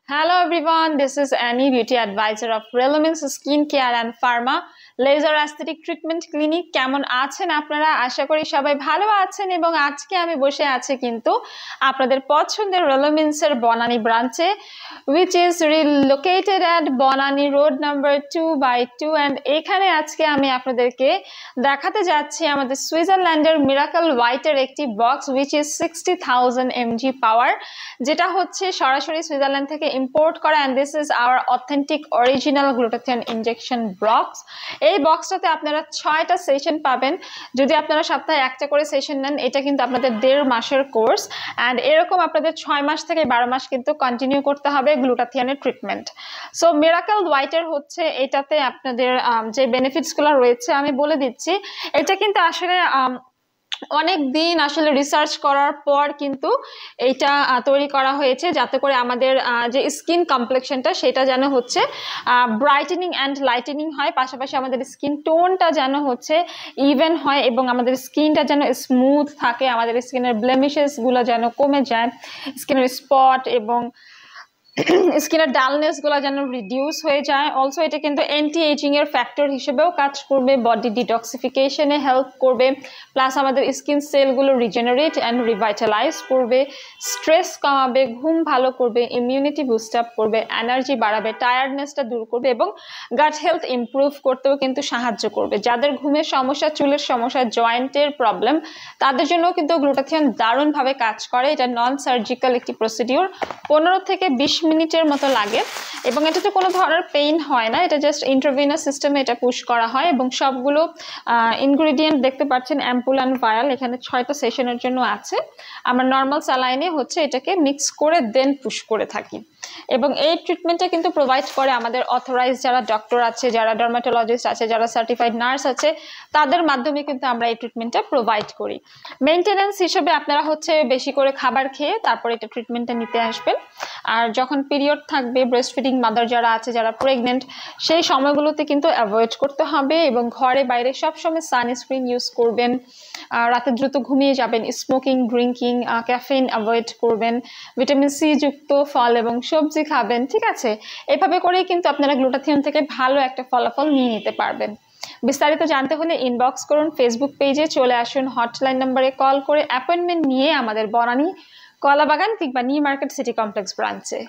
Hello everyone, this is Annie, beauty advisor of Relumins Skincare and Pharma Laser Aesthetic Treatment Clinic. কেমন আছেন আপনারা? আশা করি সবাই ভালো আছেন এবং আজকে আমি বসে আছি কিন্তু আপনাদের পছন্দের Relumins এর বনানী ব্রাঞ্চে, which is located at Bonani Road number 2/2, and এখানে আজকে আমি আপনাদেরকে দেখাতে যাচ্ছি আমাদের সুইজারল্যান্ডের Miracle White এর একটি box which is 60,000 mg power, যেটা হচ্ছে সরাসরি সুইজারল্যান্ড থেকে ইম্পোর্ট করা, and this is our authentic original glutathione injection box. এই বক্সটাতে আপনারা 6টা সেশন পাবেন। যদি আপনারা সপ্তাহে একটা করে সেশন নেন, এটা কিন্তু আপনাদের 1.5 মাসের কোর্স, and এরকম আপনাদের 6 মাস থেকে 12 মাস কিন্তু কন্টিনিউ করতে হবে গ্লুটাথিয়নের ট্রিটমেন্ট। সো মিরাকল হোয়াইটের হচ্ছে এটাতে আপনাদের যে বেনিফিটস গুলো রয়েছে আমি বলে দিচ্ছি। এটা কিন্তু আসলে অনেক দিন আসলে রিসার্চ করার পর কিন্তু এটা তৈরি করা হয়েছে, যাতে করে আমাদের যে স্কিন কমপ্লেক্সনটা সেটা যেন হচ্ছে ব্রাইটেনিং অ্যান্ড লাইটেনিং হয়, পাশাপাশি আমাদের স্কিন টোনটা যেন হচ্ছে ইভেন হয় এবং আমাদের স্কিনটা যেন স্মুথ থাকে, আমাদের স্কিনের ব্লেমিশেসগুলো যেন কমে যায়, স্কিনের স্পট এবং স্কিনের ডালনেস গুলো যেন রিডিউস হয়ে যায়। অলসো এটা কিন্তু অ্যান্টি এজিং এর ফ্যাক্টর হিসেবেও কাজ করবে, বডি ডিটক্সিফিকেশনে হেল্প করবে, প্লাস আমাদের স্কিন সেলগুলো রিজেনারেট অ্যান্ড রিভাইটালাইজ করবে, স্ট্রেস কমাবে, ঘুম ভালো করবে, ইমিউনিটি বুস্ট আপ করবে, এনার্জি বাড়াবে, টায়ার্ডনেসটা দূর করবে এবং গাট হেলথ ইমপ্রুভ করতেও কিন্তু সাহায্য করবে। যাদের ঘুমের সমস্যা, চুলের সমস্যা, জয়েন্টের প্রবলেম, তাদের জন্যও কিন্তু গ্লুটাথিয়ন দারুণভাবে কাজ করে। এটা নন সার্জিক্যাল একটি প্রসিডিউর, 15 থেকে 20 মিনিটের মতো লাগে এবং এটাতে কোনো ধরনের পেইন হয় না। এটা জাস্ট ইন্ট্রাভেনাস সিস্টেমে এটা পুশ করা হয় এবং সবগুলো ইনগ্রেডিয়েন্ট দেখতে পাচ্ছেন অ্যাম্পুল অ্যান্ড ভায়াল, এখানে 6টা সেশনের জন্য আছে। আমরা নর্মাল স্যালাইনে হচ্ছে এটাকে মিক্স করে দেন পুশ করে থাকি এবং এই ট্রিটমেন্টটা কিন্তু প্রোভাইড করে আমাদের অথরাইজ যারা ডক্টর আছে, যারা ডার্মাটোলজিস্ট আছে, যারা সার্টিফাইড নার্স আছে, তাদের মাধ্যমে কিন্তু আমরা এই ট্রিটমেন্টটা প্রোভাইড করি। মেইনটেনেন্স হিসেবে আপনারা হচ্ছে বেশি করে খাবার খেয়ে তারপর এটা ট্রিটমেন্টটা নিতে আসবেন। আর যখন পিরিয়ড থাকবে, ব্রেস্ট ফিডিং মাদার যারা আছে, যারা প্রেগনেন্ট, সেই সময়গুলোতে কিন্তু অ্যাভয়েড করতে হবে এবং ঘরে বাইরে সবসময় সানস্ক্রিন ইউজ করবেন, রাতে দ্রুত ঘুমিয়ে যাবেন, স্মোকিং, ড্রিঙ্কিং, ক্যাফেইন অ্যাভয়েড করবেন, ভিটামিন সি যুক্ত ফল এবং সবজি খাবেন, ঠিক আছে? এভাবে করেই কিন্তু আপনারা গ্লুটাথিয়ন থেকে ভালো একটা ফলাফল নিয়ে নিতে পারবেন। বিস্তারিত জানতে হলে ইনবক্স করুন, ফেসবুক পেজে চলে আসুন, হটলাইন নাম্বারে কল করে অ্যাপয়েন্টমেন্ট নিয়ে আমাদের বনানী কলাবাগান কিংবা নিউ মার্কেট সিটি কমপ্লেক্স ব্রাঞ্চে।